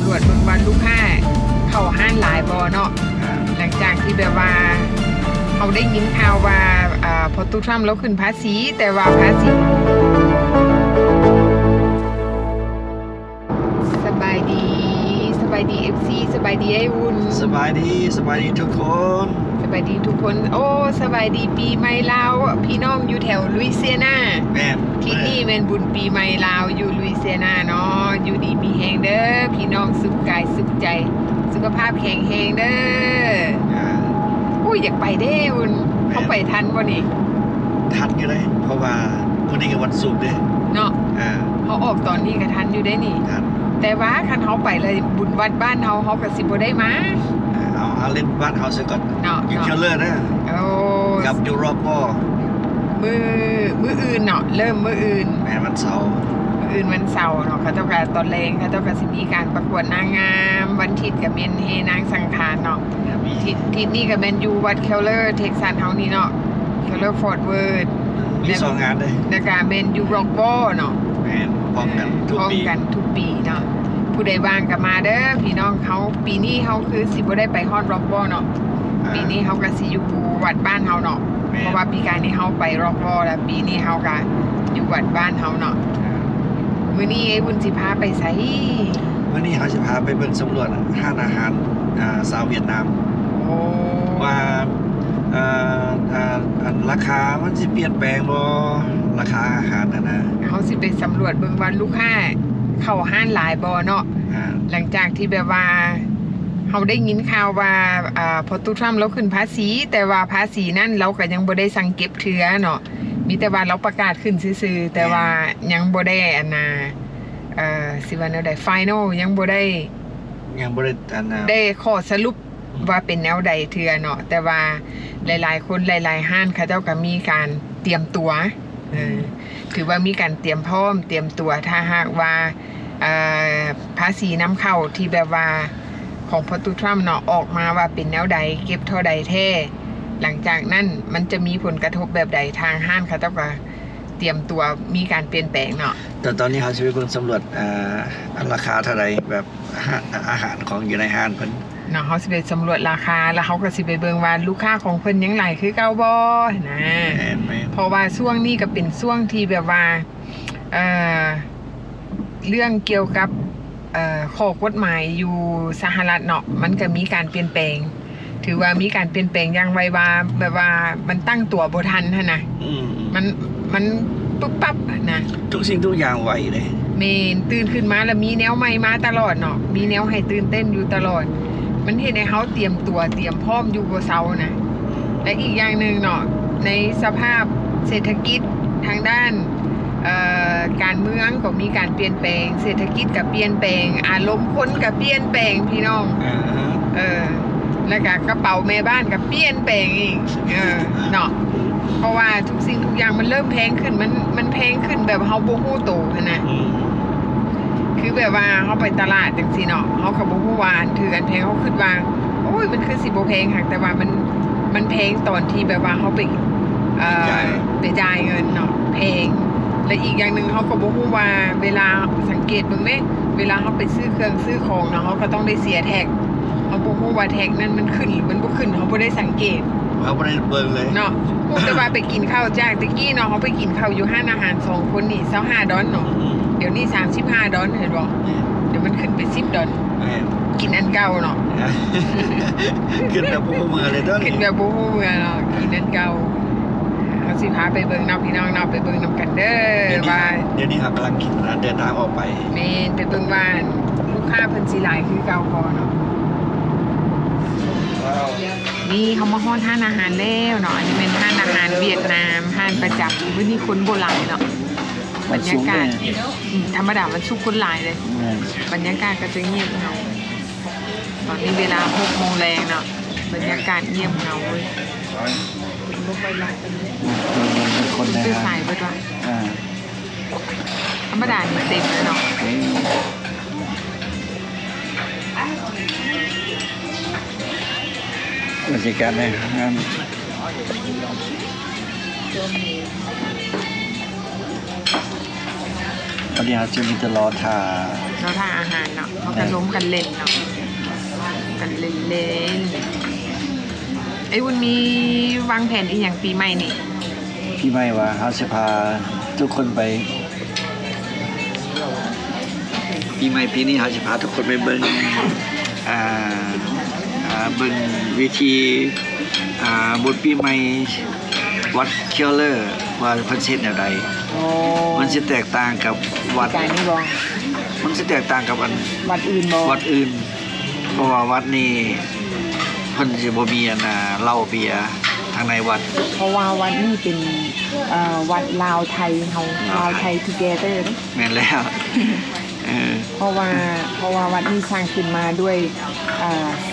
ำรวจเบิ่งว่าลูกค้าเข้าห้านหลายบ่เนาะหลังจากที่แบบว่าเขาได้ยินข่าวว่าพอตู้ทรัมป์แล้วขึ้นภาษีแต่ว่าภาษีสบายดีFC สบายดีไอ้อุ่นสบายดีทุกคนสบายดีทุกคนโอ้สบายดีปีใหม่ลาวพี่น้องอยู่แถวลุยเซียนาแม่ที่นี่เป็นบุญปีใหม่ลาวอยู่ลุยเซียนาเนาะอยู่ดีมีแหงเด้อพี่น้องสุขกายสุขใจสุขภาพแข็งแรงเด้ออุ้ยอยากไปเด้อุ่นเขาไปทันบ่นี่ทันอยู่เลยเพราะว่าวันนี้กับวันศุกร์เด้เนาะเขาออกตอนนี้ก็ทันอยู่ได้นี่ทันแต่ว่าคันเขาไปเลยบุญวัดบ้านเขาก็สิบ่ได้มาเอาเล่นบ้านเขาซะก่อนเนาะอยู่เคียวเลอร์นะกับยูโรปมืออื่นเนาะเริ่มมืออื่นแม่วันเสาร์วันเสาร์เนาะเขาเจ้าก็ตอนแรงเขาเจ้าก็สิมีการประกวดนางงามวันอาทิตย์ก็เมนเฮนางสังขารเนาะทิศนี้ก็เมนอยู่วัดเคียวเลอร์เท็กซัสเฮานี่เนาะเคียวเลอร์ฟอร์ดเวิร์ดมี2งานเลยแล้วก็เมนอยู่ร็อกบอเนาะแม่พร้อมกันทุกปีเนาะผู้ใดว่างก็มาเด้อพี่น้องเขาปีนี้เขาคือสิบ่ได้ไปฮอดร็อกบอเนาะปีนี้เขาก็สิอยู่วัดบ้านเฮาเนาะเพราะว่าปีการนี้เขาไปร็อกบอแล้วปีนี้เขาก็อยู่วัดบ้านเฮาเนาะมื้อนี้ไอ้บุญสิพาไปไสมื้อนี้เขาสิพาไปเบิ่งสำรวจร้านอาหารชาวเวียดนามว่าราคามันสิเปลี่ยนแปลงบ่ราคาอาหารนะเขาสิไปสำรวจเบิ่งว่าลูกค้าเข้าห้านหลายบ่เนาะหลังจากที่แบบว่าเขาได้ยินข่าวว่าพอตู้ทรัมป์แล้วขึ้นภาษีแต่ว่าภาษีนั่นเราก็ยังบ่ได้สั่งเก็บเทื่อเนาะมีแต่ว่าเราประกาศขึ้นซื่อๆแต่ว่ายังบ่ได้สิว่าแนวใดไฟนอลยังบ่ได้ได้ข้อสรุปว่าเป็นแนวใดเทื่อเนาะแต่ว่าหลายๆคนหลายๆห้านเขาเจ้าก็มีการเตรียมตัวถือว่ามีการเตรียมพร้อมเตรียมตัวถ้าหากว่าภาษีนำเข้าที่แบบว่าของพอตู้ทรัมป์เนาะออกมาว่าเป็นแนวใดเก็บเท่าใดแท้หลังจากนั้นมันจะมีผลกระทบแบบใดทางห้างเขาต้องก็เตรียมตัวมีการเปลี่ยนแปลงเนาะแต่ตอนนี้เขาจะไปเบิ่งสำรวจราคาเท่าใดแบบอาหารของอยู่ในห้างเพิ่นเนาะเขาสิไปสำรวจราคาแล้วเขาก็สิไปเบิ่งว่าลูกค้าของเพิ่นยังหลายคือเก่าบ่นะเพราะว่าช่วงนี้ก็เป็นช่วงที่แบบว่าเรื่องเกี่ยวกับข้อกฎหมายอยู่สหรัฐเนาะมันก็มีการเปลี่ยนแปลงถือว่ามีการเปลี่ยนแปลงอย่างไวว่าแบบว่ามันตั้งตัวบ่ทันหั่นน่ะมันปุ๊บปั๊บนะทุกสิ่งทุกอย่างไวเลยแม่นตื่นขึ้นมาแล้วมีแนวใหม่มาตลอดเนาะมีแนวให้ตื่นเต้นอยู่ตลอดมันเฮ็ดให้เฮาเตรียมตัวเตรียมพร้อมอยู่บ่เซานะและอีกอย่างนึงเนาะในสภาพเศรษฐกิจทางด้านการเมืองก็มีการเปลี่ยนแปลงเศรษฐกิจก็เปลี่ยนแปลงอารมณ์คนก็เปลี่ยนแปลงพี่น้องแล้วก็กระเป๋าแม่บ้านก็เปลี่ยนแปลงอีกเนาะเพราะว่าทุกสิ่งทุกอย่างมันเริ่มแพงขึ้นมันแพงขึ้นแบบเฮาบ่ฮู้โตนะคือแบบว่าเฮาไปตลาดจังซี่เนาะเฮาก็บ่ฮู้ว่าอันถืออันแพงเฮาคิดว่าโอ้ยมันคือสิบ่แพงค่ะแต่ว่ามันแพงตอนที่แบบว่าเฮาไปจ่ายเงินเนาะแพงและอีกอย่างนึงเฮาก็บ่ฮู้ว่าเวลาสังเกตเบิ่งแม่เวลาเฮาไปซื้อเครื่องซื้อของเนาะเฮาก็ต้องได้เสียแท็กเขาบ่ฮู้ว่าแท็กนั้นมันขึ้นหรือมันบ่ขึ้นเขาบ่ได้สังเกตเขาบ่ได้เบิ่งเลยเนาะพูดแต่ว่าไปกินข้าวจากตะกี้เนาะเขาไปกินข้าวอยู่ห้านอาหาร2คนนี่25ดอลเนาะเดี๋ยวนี้35ดอลเห็นบ่เดี๋ยวมันขึ้นไป10ดอลกินอันเก่าเนาะขึ้นแบบบ่ฮู้เมื่อเลยเด้อขึ้นแบบบ่ฮู้เมื่อเนาะกินอันเก่าเขาสิพาไปเบิ่งเนาะพี่น้องเนาะไปเบิ่งนำกันเด้อว่าเดี๋ยวนี้ครับกำลังคิดเดินทางออกไปแม่นไปเบิ่งว่าลูกค้าเพิ่นสิหลายคือเก่าพอเนาะนี่เขามาฮ้อนห้านอาหารแล้วเนาะอันนี้เป็นห้านอาหารเวียดนามห้านประจำวันนี้คนโบราณเนาะบรรยากาศธรรมดามันชุกคนหลายเลยบรรยากาศก็จะเงียบเงาตอนนี้เวลา6 โมงแรงเนาะบรรยากาศเงียบเงาเลยคนซื้อสายไปก่อนธรรมดานี่เต็มเลยเนาะบรรยากาศในงานวันนี้เราจะมีตลอดท่า เราทานอาหารเนาะเขากันล้มกันเล่นเนาะกันเล่นเล่นไอ้วุ้นมีวางแผนอีกอย่างปีใหม่นี่ พี่ไม่ว่าเขาจะพาทุกคนไปปีใหม่ปีนี้เขาจะพาทุกคนไปเบิ่งเบิ่งวิธีบุญปีใหม่วัดเคียวเลอร์ว่าเพิ่นเฮ็ดแนวใดมันสิแตกต่างกับวัด การนี่บ่ มันสิแตกต่างกับอัน วัดอื่นบ่ วัดอื่นเพราะว่าวัดนี้เพิ่นสิบ่มีอันเหล้าเบียร์ทางในวัด เพราะว่าวัดนี่เป็นวัดลาวไทยเฮาลาวไทยทูเกเตอร์ แม่นแล้ว เพราะว่าวัดนี้สร้างขึ้นมาด้วย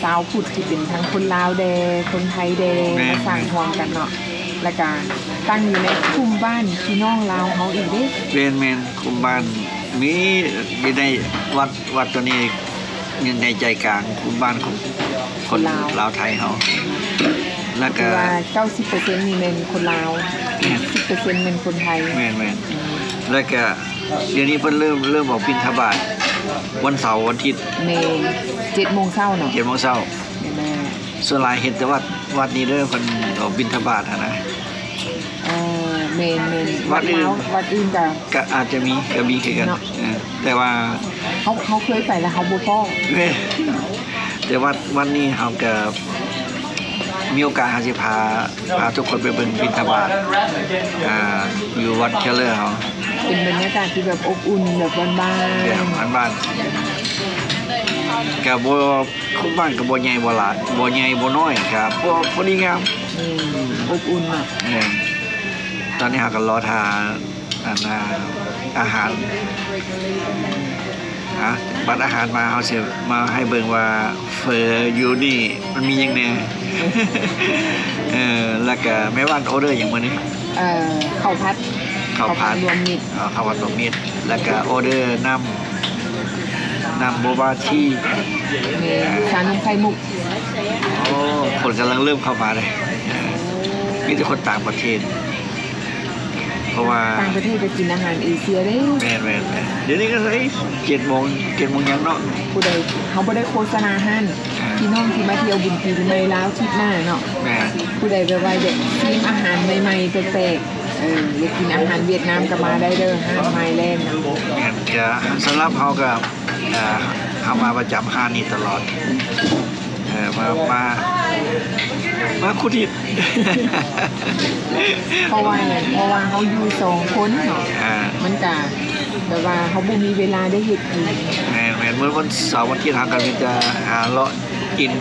ชาวพุทธที่เป็นทั้งคนลาวแดคนไทยแดมาสร้างรวมกันเนาะและก็ตั้งอยู่ในคุ้มบ้านพี่น้องลาวเฮาอีกเด้ แม่นคุมบ้านมีอยู่ในวัดตัวนี้อยู่ในใจกลางคุมบ้านของคนลาวไทยเฮาแล้วก็ ว่า 90%นี่เป็นคนลาว 10% เป็นคนไทย แม่นแล้วก็เดี๋ยวนี้เพิ่นเริ่มออกบิณฑบาตวันเสาร์วันอาทิตย์ เมน7:00 นเนาะ 7:00 นแม่ ส่วนหลายเห็นแต่วัดนี้เด้อเพิ่นออกบิณฑบาตนะ เมนวัดอื่นก็ อาจจะมีก็มีคือกันแต่ว่า เขาเคยไปแล้วเขาบ่ฟ้อง แต่วันนี้เฮาก็มีโอกาสสิพาทุกคนไปเบิ่งบิณฑบาตอยู่วัดเคเลอร์เฮา เป็นบรรยากาศที่แบบอบอุ่นแบบบ้านๆ แบบบ้านๆก็บ่คุบ้านก็บ่ใหญ่บ่หลายบ่ใหญ่บ่น้อยครับพอดีงาม อบอุ่นอ่ะ ตอนนี้เฮาก็รอทานอาหารบัตรอาหารมาเฮาสิมาให้เบิ่งว่าเฟออยู่นี่มันมีหยังแหน่ แล้วก็แม่บ้านออเดอร์หยังมื้อนี้ ข้าวผัด ข้าวผัด รวมมิตร ข้าวผัดรวมมิตรแล้วก็ออเดอร์น้ำโบบาที่ ชานมไข่มุก โอ้คนกำลังเริ่มเข้ามาเลยมีแต่คนต่างประเทศเพราะว่า ต่างประเทศก็กินอาหารเอเชียได้ แม่นเดี๋ยวนี้ก็เลย7 โมงยังเนาะ ผู้ใดเขาบ่ได้โฆษณาหั่นพี่น้องที่มาเที่ยวบุญปีใหม่ลาวทิศหน้าเนาะ แม่ ผู้ใดไปไว้เด็กชิมอาหารใหม่ๆแปลกๆอยากกินอาหารเวียดนามก็มาได้เด้อห้างไม้แลนด์เนาะ งั้นก็สำหรับเฮาก็เฮามาประจำห้างนี้ตลอดมาคุทิพย์ เพราะว่าเขาอยู่2คนเนาะมันก็แบบว่าเขาบ่มีเวลาได้เฮ็ดกิน แม่นเมื่อวันเสาร์วันอาทิตย์ทางกันจะหาเลาะกิน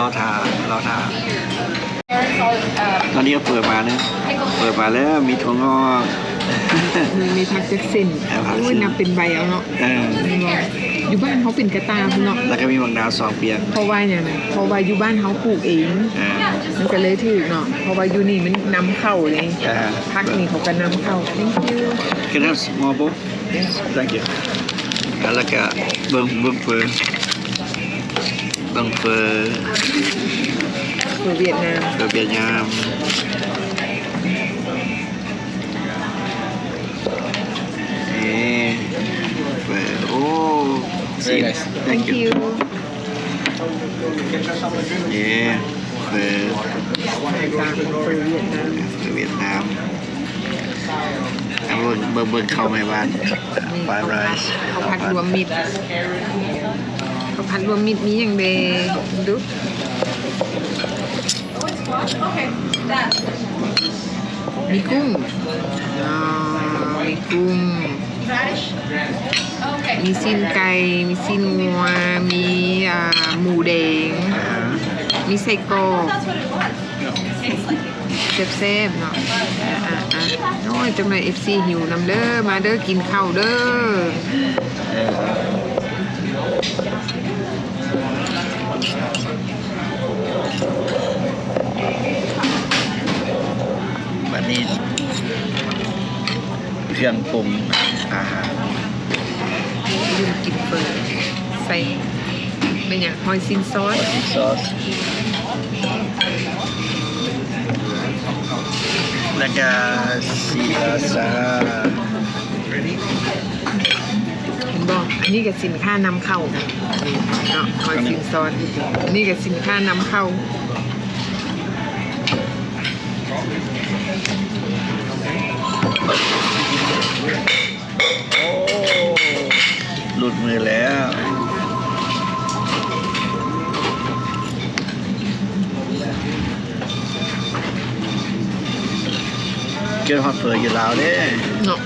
รอทาตอนนี้ก็เปิดมาแล้วมีถั่วงอก มีผักจักเส้นอุ้ยนับเป็นใบเอาเนาะอยู่บ้านเขาเป็นกระตามเนาะ แล้วก็มีบางดาว2 เปียง เพราะว่าอย่างนั้นเพราะว่าอยู่บ้านเขาปลูกเองมันก็เลยถูกเนาะเพราะว่าอยู่นี่มันนำเข้าเลยผักนี่เขาก็นำเข้า thank you Can I have small bowl? Thank you แล้วก็เบิ่งเฟอเวียดนาม เวียดนามโอ้ Very nice. thank you เฟอเวียดนามเบิ่งเข้าในบ้านฟรายไรซ์ เขาผัดรวมมิตรมีอย่างเดดูมีกุ้งมีซีนไก่มีซีนงัวมีหมูแดงมีไส้กรอกแซ่บๆเนาะโอ้ยจังเลย FC หิวนำเด้อมาเด้อกินข้าวเด้อวันนี้เครื่องปรุงอาหาร ลืมกินเปิดใส่เป็นอย่างหอยซินซอส แล้วก็ซีลาซา เห็นบอกอันนี้ก็สินค้านำเข้าเนาะหอยสินซอนอันนี้ก็สินค้านำเข้า โอ้หลุดมือแล้วเกินฮอตเฟอร์อยู่ลาวเด้ เนาะ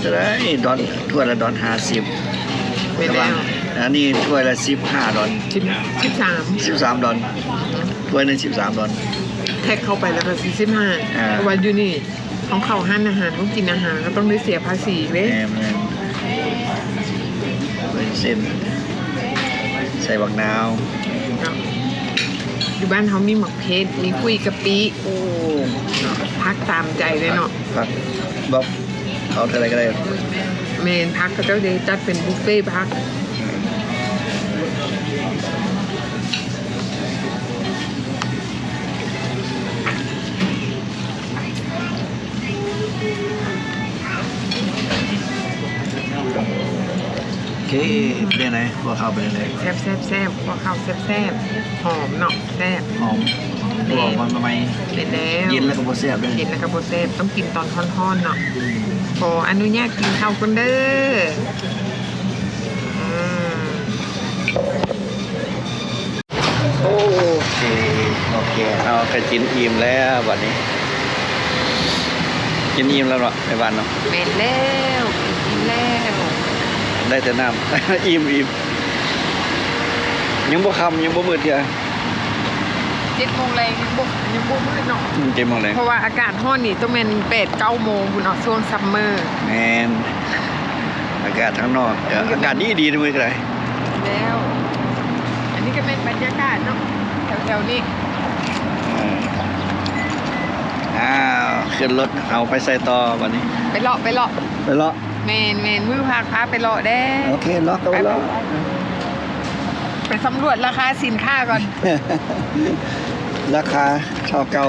จะได้ดอนถ้วยละ$50 ไปแล้ว อันนี้ถ้วยละ$15 13 ถ้วยหนึง$13 แท็กเข้าไปแล้วก็45เพราะว่าอยู่นี่ของเขาห้านอาหารต้องกินอาหารก็ต้องได้เสียภาษีเว้ย แม่เป็นเส้นใส่บักนาว เนาะอยู่บ้านเขามีหมักเพชรมีคุยกะปิ โอ้ เนาะพักตามใจเลยเนาะ ผักบอกเขาอะไรก็ได้ เมนพักก็เจ้าเดจัดเป็นบุฟเฟ่ต์พัก โอเคเรื่องไหนพวกเขาไปเลย แซ่บแซ่บแซ่บพอข้าวแซ่บแซ่บหอมเนาะแซ่บ หอมพวกมันทำไม เป็นแล้ว เย็นแล้วก็โบเสียบเลย เย็นแล้วก็โบแซ่บต้องกินตอนร้อนๆเนาะขออนุญาตกินข้าวกันเด้ออืม โอเคเอากระจินอิ่มแล้ววันนี้ กินอิ่มแล้วเนาะในวันเนาะ เป็นแล้วกินแล้ว ได้แต่น้ำ อิ่มยังบ่คำยังบ่มืดเทีย 7 โมงแรงยังบ่มืดเนาะ เจ็บมองเลย เพราะว่าอากาศร้อนนี่ต้องเป็น8-9 โมงคุณเนาะช่วงซัมเมอร์ แมนอากาศข้างนอกอากาศดีๆด้วยกันเลย แล้ว อันนี้ก็เป็นบรรยากาศเนาะแถวๆนี้ อ้าวขึ้นรถเอาไปใส่ต่อวันนี้ ไปเลาะ ไปเลาะ เมนมือพาไปเลาะแด้ โอเคเลาะก็เลาะ ไปสำรวจราคาสินค้าก่อน ราคาเท่าเก่า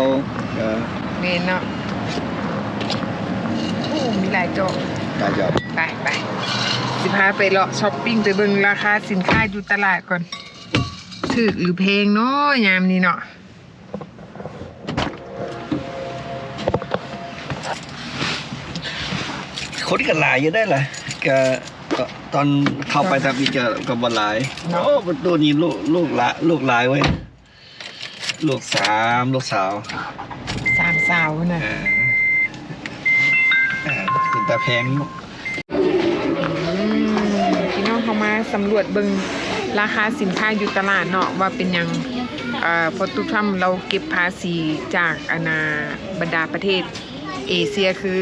เมนเนาะโอ้มีหลายโจ ได้จบ ไปสิพาไปเลาะช้อปปิ้งไปเบิ่งราคาสินค้าอยู่ตลาดก่อนถูกหรือแพงเนาะยามนี้เนาะ คนกันหลายอยู่ได้แหละก็ตอนเข้าไปทำอีกกับบอลหลายโอ้ประตูนี้ลูกหลายเว้ยลูก3ลูกสาว 3 สาวน่ะ ถึงแต่แพง พี่น้องเขามาสำรวจเบิ่งราคาสินค้าอยู่ตลาดเนาะว่าเป็นหยังพอทุกท่านเราเก็บภาษีจากบรรดาประเทศเอเชียคือ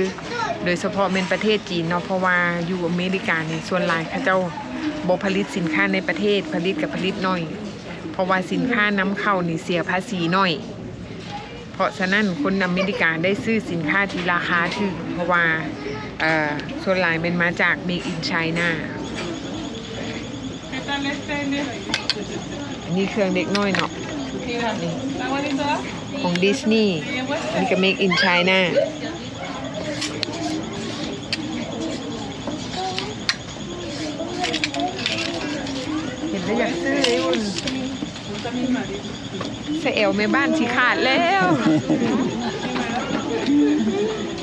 โดยเฉพาะเป็นประเทศจีนเนาะเพราะว่าอยู่อเมริกานี่ส่วนหลายเขาเจ้าบ่ผลิตสินค้าในประเทศผลิตกับผลิตน้อยเพราะว่าสินค้านำเข้านี่เสียภาษีน้อยเพราะฉะนั้นคนอเมริกาได้ซื้อสินค้าที่ราคาถูกเพราะว่าส่วนหลายเป็นมาจาก Make in China นี่เครื่องเด็กน้อยเนาะนี่ของดิสนีย์นี่ก็ Make in China เห็นแล้วอยากซื้อเลยคุณใส่เอวแม่บ้านที่ขาดแล้ว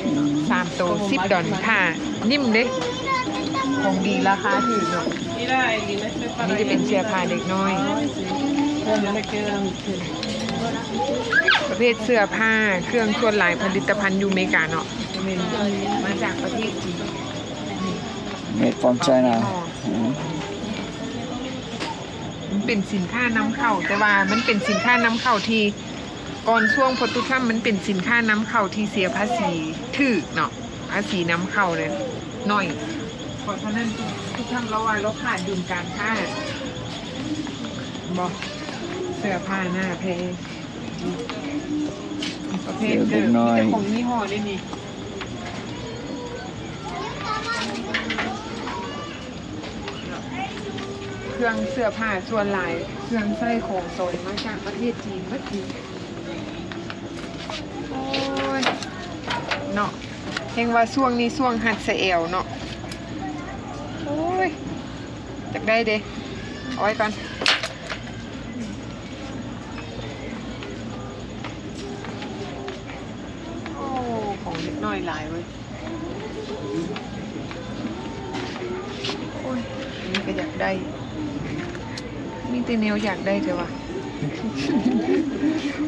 3 ตัว$10ค่ะนิ่มเด้ของดีราคาถูกเนาะนี่จะเป็นเสื้อผ้าเด็กน้อยประเภทเสื้อผ้าเครื่องส่วนหลายผลิตภัณฑ์อยู่อเมริกาเนาะมาจากประเทศจีน Made from China มันเป็นสินค้านำเข้าแต่ว่ามันเป็นสินค้านำเข้าที่ก่อนช่วงโปรตุเกสมันเป็นสินค้านำเข้าที่เสียภาษีถูกเนาะภาษีนำเข้าเลยน้อยเพราะฉะนั้นทุกท่านเราว่าเราขาดดุลการค้าบอกเสื้อผ้าหน้าเพประเภทเดิมมีแต่ของยี่ห้อได้นี่เครื่องเสื้อผ้าส่วนหลายเครื่องใส่ของโซนมาจากประเทศจีนเมื่อกี้โอ้ยเนาะ เห็นว่าช่วงนี้ช่วงหัดใส่เอวเนาะโอ้ยจักได้เด้เอาไว้ก่อนโอ้ของเล็กน้อยหลายเว้ยโอ้ยอันนี้ก็อยากได้มีแต่แนวอยากได้เถอะวะ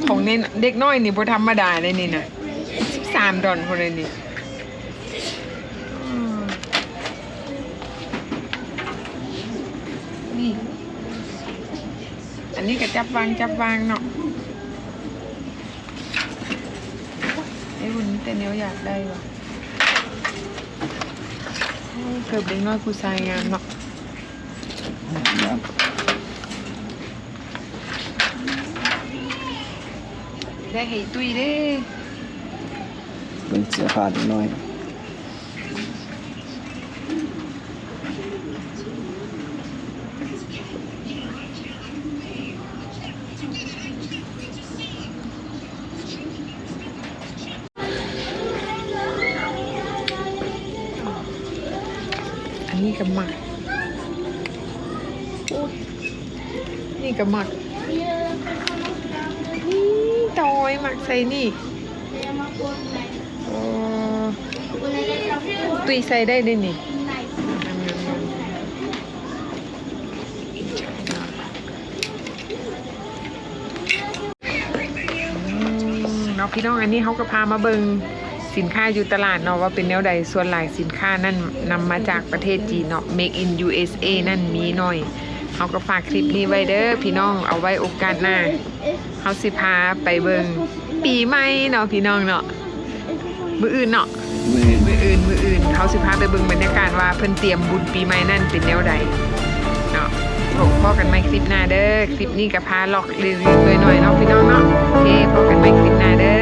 ของเน้นเด็กน้อยนี่บ่ธรรมดาเลยนี่นะ$13คนเลยนี่นี่อันนี้ก็จับวางเนาะไอ้หุ่นแต่เนี้ยอยากได้ว่ะโอ้เกิดเด็กน้อยผู้ชายงามเนาะได้ให้ตุ้ยเด้ เป็นเสื้อผ้าเด็กน้อยอันนี้ก็หมักโอ้ยนี่ก็หมักตอยหมักใส่นี่ตุยใส่ได้ด้วยนี่เนาะพี่น้องอันนี้เขาก็พามาเบิงสินค้าอยู่ตลาดเนาะว่าเป็นแนวใดส่วนหลายสินค้านั่นนำมาจากประเทศจีนเนาะ Make in USA นั่นมีหน่อยเขาก็ฝากคลิปนี้ไว้เด้อพี่น้องเอาไว้โอกาสหน้าเขาสิพาไปเบิงปีใหม่เนาะพี่น้องเนาะมื้ออื่นเนาะมื้ออื่นเขาสิพาไปเบิงบรรยากาศว่าเพิ่นเตรียมบุญปีใหม่นั่นเป็นแนวใดเนาะพบกันใหม่คลิปหน้าเด้อคลิปนี้ก็พาลอกรีวิวหน่อยเนาะพี่น้องเนาะโอเคพบกันใหม่คลิปหน้าเด้อ